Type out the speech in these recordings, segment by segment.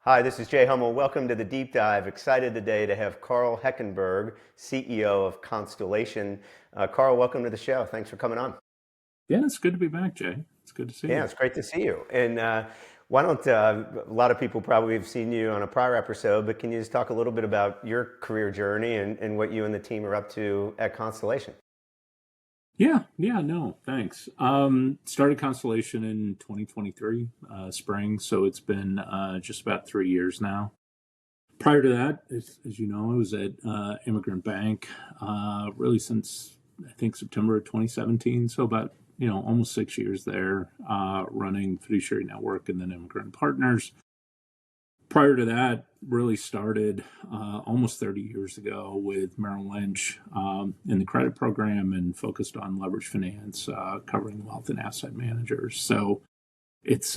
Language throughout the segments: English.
Hi, this is Jay Hummel. Welcome to the Deep Dive. Excited today to have Karl Heckenberg, CEO of Constellation. Karl, welcome to the show. Thanks for coming on. Yeah, it's good to be back, Jay. It's good to see Yeah, you. it's great to see you. And why don't a lot of people probably have seen you on a prior episode, but can you just talk a little bit about your career journey and what you and the team are up to at Constellation? Yeah, no, thanks. Started Constellation in 2023, spring, so it's been just about 3 years now. Prior to that, as you know, I was at Immigrant Bank really since I think September of 2017, so about almost 6 years there, running Fiduciary Network and then Immigrant Partners. Prior to that, really started almost 30 years ago with Merrill Lynch in the credit program and focused on leverage finance, covering wealth and asset managers. So it's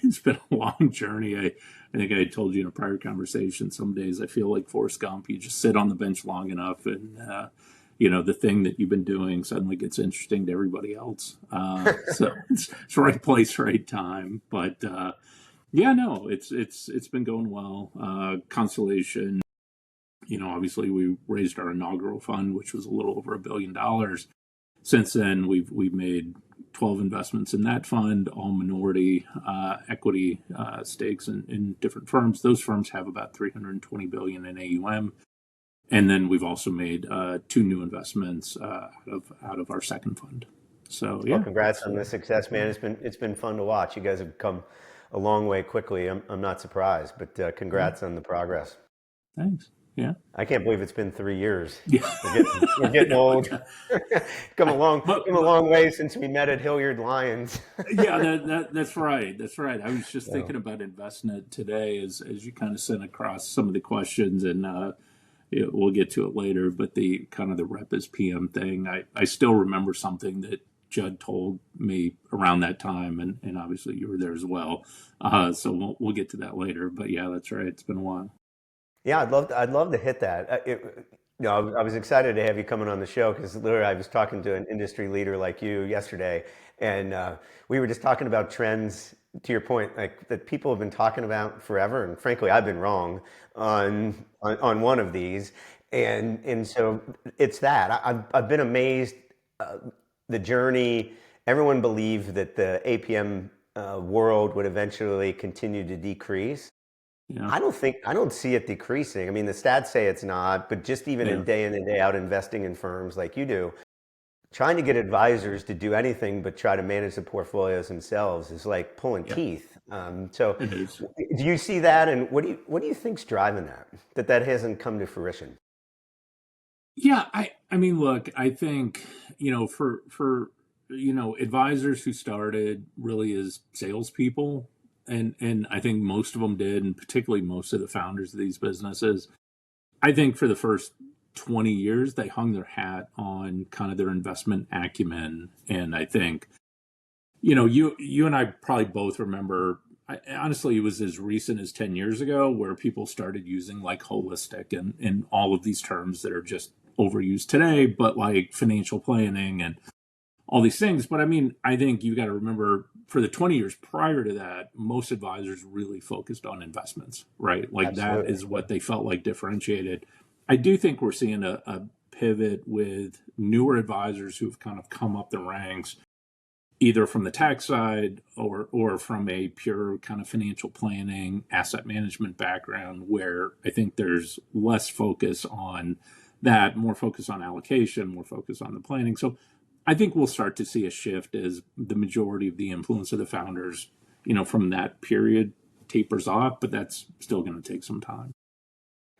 it's been a long journey. I think I told you in a prior conversation. Some days I feel like Forrest Gump. You just sit on the bench long enough, and the thing that you've been doing suddenly gets interesting to everybody else. So it's right place, right time. But yeah, no, it's been going well. Constellation, obviously we raised our inaugural fund, which was a little over $1 billion. Since then, we've made 12 investments in that fund, all minority equity stakes in different firms. Those firms have about 320 billion in AUM, and then we've also made two new investments out of our second fund. So Well, yeah, congrats on the success, man. It's been fun to watch. You guys have come a long way quickly. I'm not surprised, but yeah, congrats on the progress. thanks. Yeah, I can't believe it's been 3 years. yeah, We're getting no, old. Come a long come a but long way since we met at Hilliard Lyons. yeah, that's right. That's right. I was just So, thinking about InvestNet today as you kind of sent across some of the questions, and we'll get to it later. But the kind of the rep as PM thing, I still remember something that Judd told me around that time, and obviously you were there as well. So we'll get to that later. But yeah, that's right. It's been a while. yeah, I'd love to hit that. I was excited to have you coming on the show because literally I was talking to an industry leader like you yesterday, and we were just talking about trends. To your point, like that people have been talking about forever, and frankly, I've been wrong on one of these, and so it's that I've been amazed uh, the journey. Everyone believed that the APM world would eventually continue to decrease. Yeah, I don't see it decreasing. I mean, the stats say it's not, but just even yeah, in and day out investing in firms like you do, trying to get advisors to do anything but try to manage the portfolios themselves is like pulling yeah. teeth. So, It is. do you see that, and what do you think's driving that? That hasn't come to fruition? Yeah, I mean, look, I think for advisors who started really as salespeople, and I think most of them did, and particularly most of the founders of these businesses. I think for the first 20 years they hung their hat on kind of their investment acumen, and I think you and I probably both remember. Honestly, it was as recent as 10 years ago where people started using like holistic and all of these terms that are just overused today, but like financial planning and all these things. But I mean, I think you got to remember for the 20 years prior to that, most advisors really focused on investments, right? Like that Absolutely. is what they felt like differentiated. I do think we're seeing a pivot with newer advisors who've kind of come up the ranks either from the tax side or from a pure kind of financial planning asset management background, where I think there's less focus on that, more focus on allocation, more focus on the planning. So I think we'll start to see a shift as the majority of the influence of the founders from that period tapers off, but that's still going to take some time.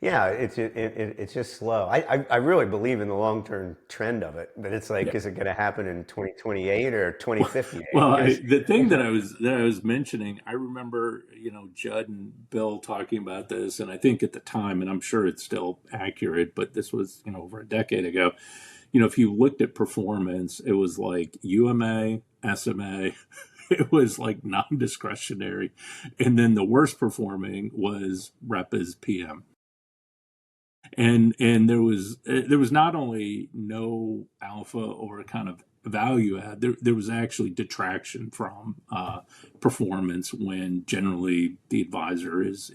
Yeah, it's just slow. I really believe in the long-term trend of it, but it's like, Yeah. is it going to happen in 2028 or Well, 2058? well, Because the thing that I was mentioning, I remember, Judd and Bill talking about this, and I think at the time, and I'm sure it's still accurate, but this was, over a decade ago. If you looked at performance, it was like UMA, SMA, it was like non-discretionary, and then the worst performing was rep as PM. And there was not only no alpha or kind of value add, there was actually detraction from performance when generally the advisor is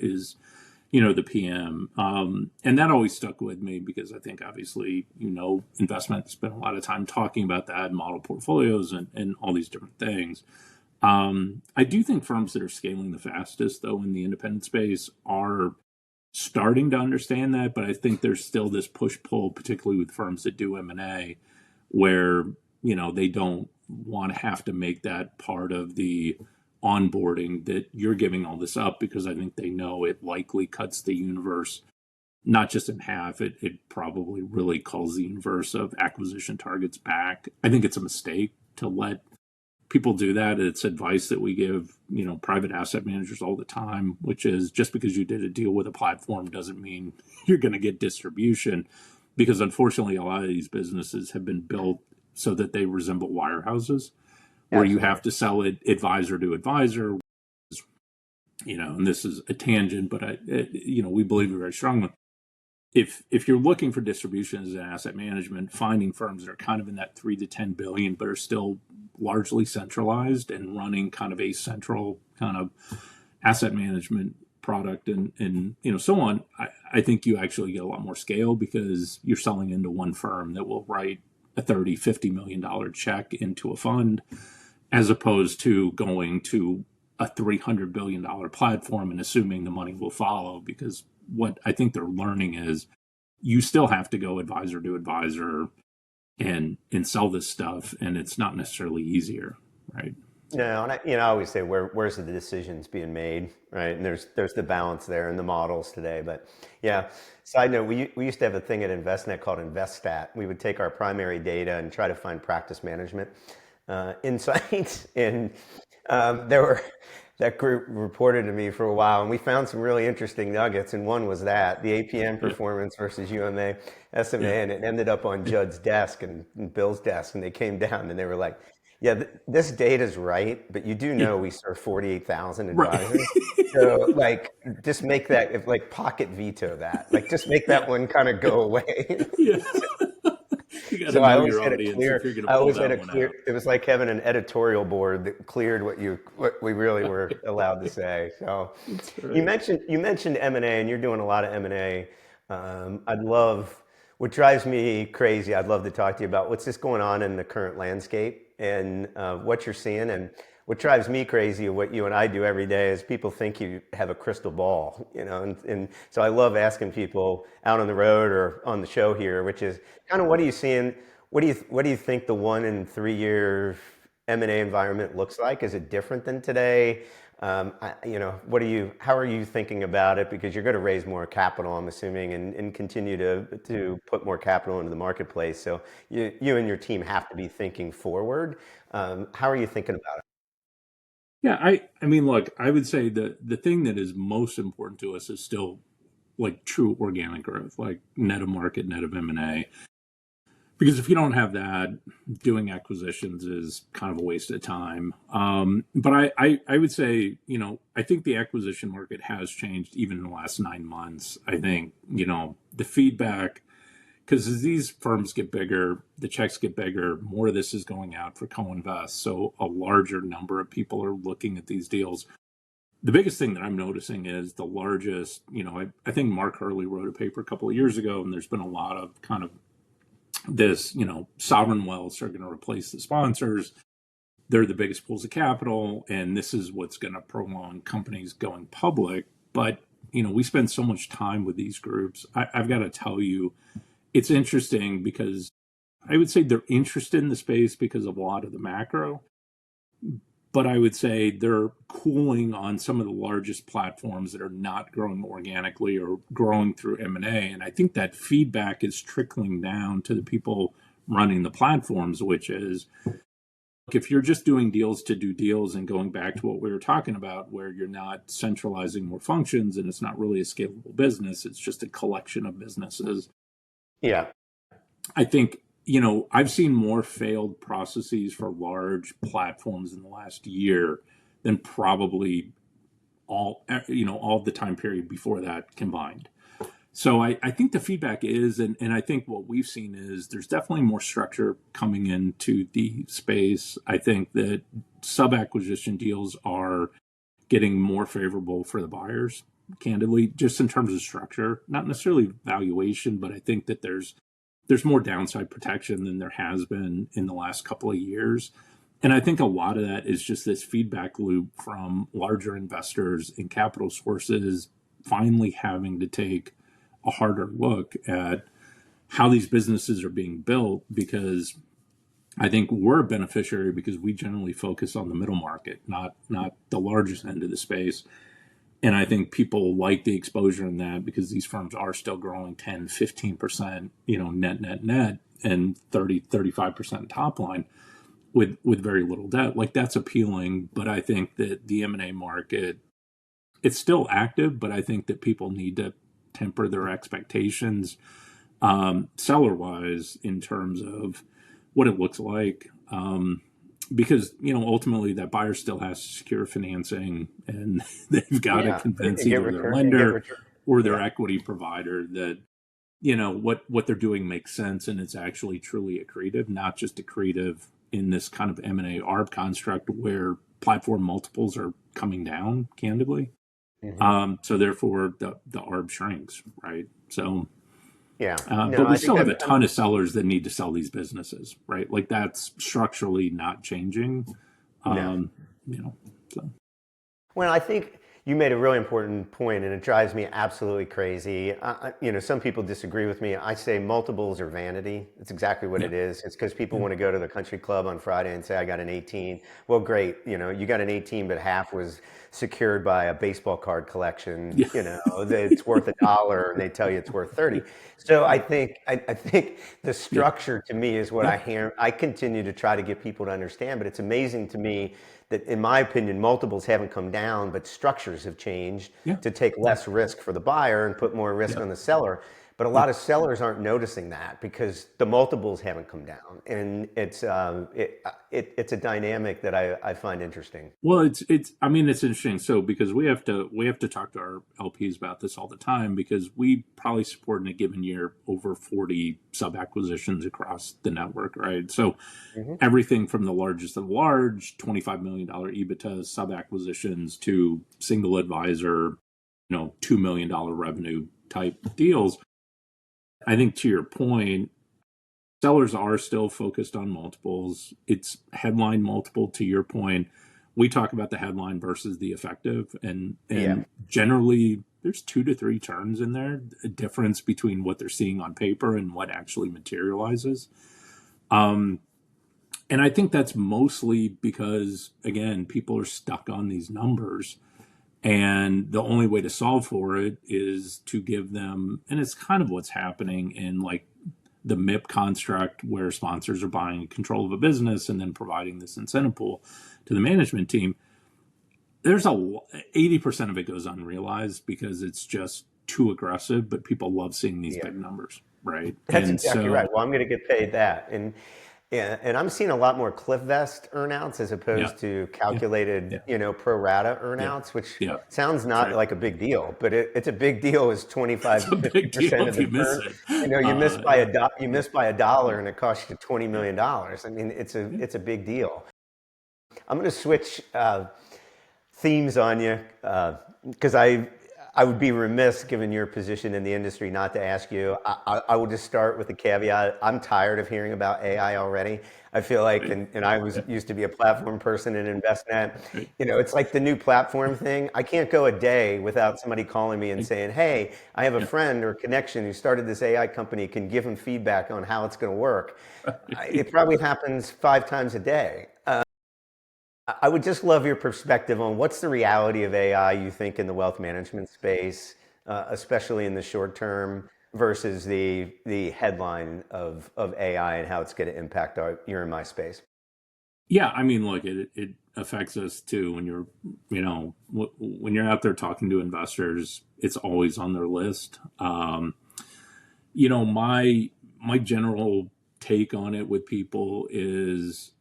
the PM. And that always stuck with me because I think obviously, investment spent a lot of time talking about that, model portfolios and all these different things. I do think firms that are scaling the fastest, though, in the independent space are starting to understand that, but I think there's still this push-pull, particularly with firms that do M&A, where, they don't want to have to make that part of the onboarding that you're giving all this up because I think they know it likely cuts the universe not just in half, it probably really calls the universe of acquisition targets back. I think it's a mistake to let people do that. It's advice that we give, private asset managers all the time, which is just because you did a deal with a platform doesn't mean you're going to get distribution, because unfortunately a lot of these businesses have been built so that they resemble wirehouses where you Absolutely. have to sell it advisor to advisor, and this is a tangent, but we believe very strongly. If you're looking for distribution as an asset management, finding firms that are kind of in that 3 to 10 billion, but are still largely centralized and running kind of a central kind of asset management product and so on, I think you actually get a lot more scale because you're selling into one firm that will write a $30-50 million check into a fund, as opposed to going to a $300 billion platform and assuming the money will follow. Because what I think they're learning is you still have to go advisor to advisor and sell this stuff, and it's not necessarily easier, right? No, and I always say where's the decisions being made, right? And there's the balance there in the models today. But yeah, side note, we used to have a thing at Investnet called InvestStat. We would take our primary data and try to find practice management insights, and there were that group reported to me for a while, and we found some really interesting nuggets. And one was that the APM Yeah, performance versus UMA, SMA, yeah, and it ended up on Judd's desk and Bill's desk, and they came down and they were like, "Yeah, this data's right, but you do yeah, know we serve 48,000 right. advisors, so like just make that if like pocket veto that, like just make Yeah, that one kind of go away." yeah. You got to So I know always your had a audience if clear, you're going to I pull always had that a one clear, out. it was like having an editorial board that cleared what we really were allowed to say. So That's you right. mentioned M&A, and you're doing a lot of M&A. I'd love, what drives me crazy, I'd love to talk to you about what's just going on in the current landscape and what you're seeing. And what drives me crazy, what you and I do every day, is people think you have a crystal ball, and so I love asking people out on the road or on the show here, which is kind of what are you seeing? What do you think the 1 and 3 year M&A environment looks like? Is it different than today? How are you thinking about it? Because you're going to raise more capital, I'm assuming, and continue to put more capital into the marketplace. So you and your team have to be thinking forward. How are you thinking about it? Yeah, I mean, look, I would say the thing that is most important to us is still like true organic growth, like net of market, net of M&A. Because if you don't have that, doing acquisitions is kind of a waste of time. But I would say, I think the acquisition market has changed even in the last 9 months. I think, the feedback, because as these firms get bigger, the checks get bigger, more of this is going out for co-invest. So a larger number of people are looking at these deals. The biggest thing that I'm noticing is the largest, I think Mark Hurley wrote a paper a couple of years ago, and there's been a lot of kind of this, sovereign wealths are going to replace the sponsors. They're the biggest pools of capital, and this is what's going to prolong companies going public. But, we spend so much time with these groups. I've got to tell you, it's interesting because I would say they're interested in the space because of a lot of the macro, but I would say they're cooling on some of the largest platforms that are not growing organically or growing through M&A. And I think that feedback is trickling down to the people running the platforms, which is, if you're just doing deals to do deals and going back to what we were talking about, where you're not centralizing more functions and it's not really a scalable business, it's just a collection of businesses. Yeah. I think, I've seen more failed processes for large platforms in the last year than probably all the time period before that combined. So I think the feedback is, and I think what we've seen is there's definitely more structure coming into the space. I think that sub acquisition deals are getting more favorable for the buyers, candidly, just in terms of structure, not necessarily valuation, but I think that there's more downside protection than there has been in the last couple of years. And I think a lot of that is just this feedback loop from larger investors and capital sources finally having to take a harder look at how these businesses are being built, because I think we're a beneficiary because we generally focus on the middle market, not the largest end of the space. And I think people like the exposure in that because these firms are still growing 10, 15%, net, and 30, 35% top line with very little debt. Like, that's appealing. But I think that the M&A market, it's still active, but I think that people need to temper their expectations, seller wise, in terms of what it looks like. Because ultimately that buyer still has to secure financing, and they've got to Yeah, convince and get either their return and get lender return. or their Yeah. equity provider that what they're doing makes sense and it's actually truly accretive, not just accretive in this kind of M&A arb construct where platform multiples are coming down, candidly. Hmm. So therefore the arb shrinks, right? So Yeah. No, but we I think still have a I'm ton of sellers that need to sell these businesses, right? Like, that's structurally not changing. no. Um, you know, so Well, I think you made a really important point, and it drives me absolutely crazy. Some people disagree with me. I say multiples are vanity. It's exactly what yeah, it is. It's because people yeah, want to go to the country club on Friday and say, I got an 18. Well, great. You got an 18, but half was secured by a baseball card collection. yeah, That it's worth $1, and they tell you it's worth 30. So I think the yeah, structure to me is what yeah, I continue to try to get people to understand, but it's amazing to me that, in my opinion, multiples haven't come down, but structures have changed yeah, to take yeah, less risk for the buyer and put more risk yeah, on the seller. But a yeah. lot of sellers aren't noticing that because the multiples haven't come down, and it's a dynamic that I find interesting. Well, it's I mean, it's interesting. So because we have to talk to our LPs about this all the time, because we probably support in a given year over 40 sub acquisitions across the network, right? So Hmm. everything from the largest of large $25 million EBITDA sub acquisitions to single advisor, $2 million revenue type deals. I think, to your point, sellers are still focused on multiples. It's headline multiple, to your point. We talk about the headline versus the effective, and Yeah. generally there's 2 to 3 turns in there, a difference between what they're seeing on paper and what actually materializes. Um, and I think that's mostly because, again, people are stuck on these numbers. And the only way to solve for it is to give them, and it's kind of what's happening in, like, the MIP construct, where sponsors are buying control of a business and then providing this incentive pool to the management team. There's 80% of it goes unrealized because it's just too aggressive, but people love seeing these Yeah. big numbers, right? That's And exactly so, right. Well, I'm going to get paid that, and yeah, and I'm seeing a lot more cliff vest earnouts as yeah, opposed to yeah, calculated, yeah, pro rata yeah, earnouts, which yeah, sounds that's not right. like a big deal, but it's a big deal. Is It's 25 a to 50 big deal percent of if the you miss turn. it. You miss by Yeah, you yeah, miss by a yeah, dollar, and it costs you yeah, $20 million. I mean, yeah, it's a big deal. I'm going to switch themes on you because I would be remiss, given your position in the industry, not to ask you. I will just start with the caveat. I'm tired of hearing about AI already. I feel like, right, and I was yeah, used to be a platform person in InvestNet. right, It's like the new platform thing. I can't go a day without somebody calling me and right, saying, "Hey, I have a yeah, friend or connection who started this AI company. Can give him feedback on how it's going to work." It right. probably happens 5 times a day. I would just love your perspective on what's the reality of AI, you think, in the wealth management space, especially in the short term, versus the headline of AI and how it's going to impact your and my space. Yeah, I mean, look, it affects us too. When you're out there talking to investors, it's always on their list. My general take on it with people is,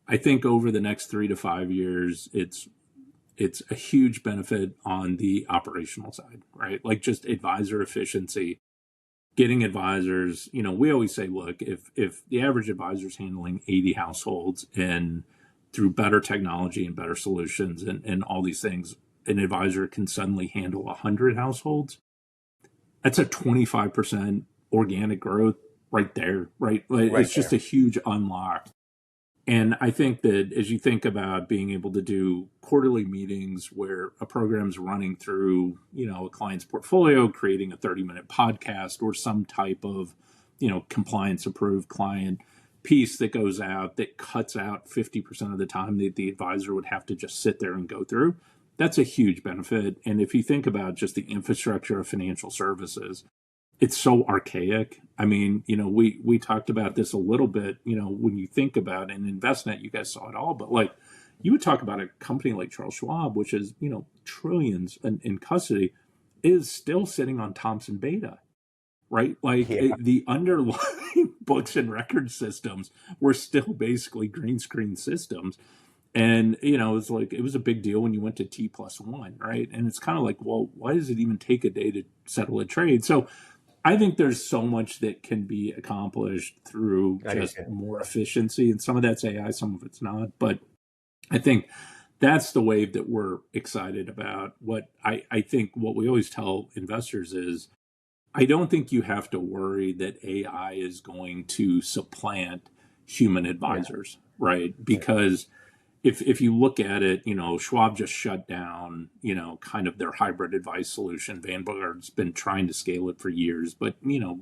I think over the next 3 to 5 years, it's it's a huge benefit on the operational side, right? Like just advisor efficiency, getting advisors. We always say, look, if the average advisor is handling 80 households, and through better technology and better solutions and all these things, an advisor can suddenly handle 100 households, that's a 25% organic growth right there, right? Like, Right it's just there. a huge unlock. And I think that as you think about being able to do quarterly meetings where a program's running through, a client's portfolio, creating a 30-minute podcast or some type of, compliance approved client piece that goes out that cuts out 50% of the time that the advisor would have to just sit there and go through, that's a huge benefit. And if you think about just the infrastructure of financial services, it's so archaic. I mean, we talked about this a little bit, when you think about an InvestNet, you guys saw it all, but like you would talk about a company like Charles Schwab, which is, trillions in custody, is still sitting on Thomson Beta, right? Like Yeah. the underlying books and record systems were still basically green screen systems. And, it was a big deal when you went to T+1, right? And it's kind of like, well, why does it even take a day to settle a trade? So I think there's so much that can be accomplished through I do just too. more efficiency. And some of that's AI, some of it's not. But I think that's the wave that we're excited about. What I think what we always tell investors is I don't think you have to worry that AI is going to supplant human No, advisors, right? no. Because if you look at it, Schwab just shut down, kind of their hybrid advice solution. Vanguard's been trying to scale it for years, but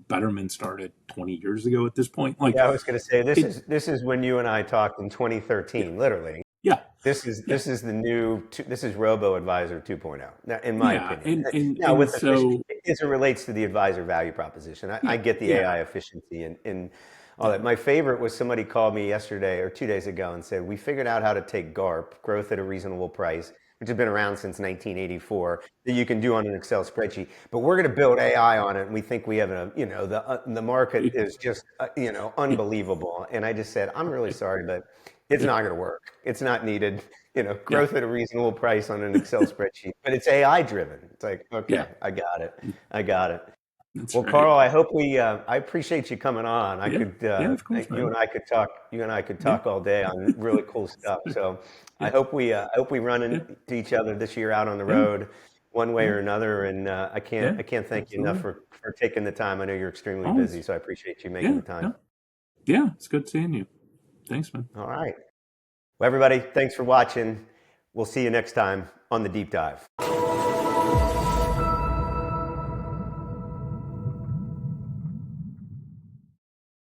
Betterment started 20 years ago at this point. Like Yeah, I was going to say this it, is this is when you and I talked in yeah, 2013, literally. yeah, This is yeah, this is the new this is Robo Advisor 2.0, now, in my yeah, opinion. and Now, with so as it relates to the advisor value proposition, I yeah, get the yeah, AI efficiency and all yeah, that. My favorite was somebody called me yesterday or 2 days ago and said, we figured out how to take GARP, growth at a reasonable price, which has been around since 1984, that you can do on an Excel spreadsheet. But we're going to build AI on it, and we think we have the market it, is just yeah, unbelievable. And I just said, I'm really sorry, but it's yeah, not going to work. It's not needed. yeah, Growth at a reasonable price on an Excel spreadsheet, but it's AI driven. It's like, yeah, okay, I got it. I got it. that's Well, right. Carl, I hope I appreciate you coming on. I Yeah, could, yeah, of course, you man. and I could talk, you and I could Yeah, talk all day on really cool stuff. So yeah, I hope we run yeah, into each other this year out on the yeah, road, one way yeah, or another. And yeah, I can't thank you enough absolutely. for taking the time. I know you're extremely busy, Always. so I appreciate you making Yeah, the time. yeah, yeah. It's good seeing you. Thanks, man. All right. Well, everybody, thanks for watching. We'll see you next time on the deep dive.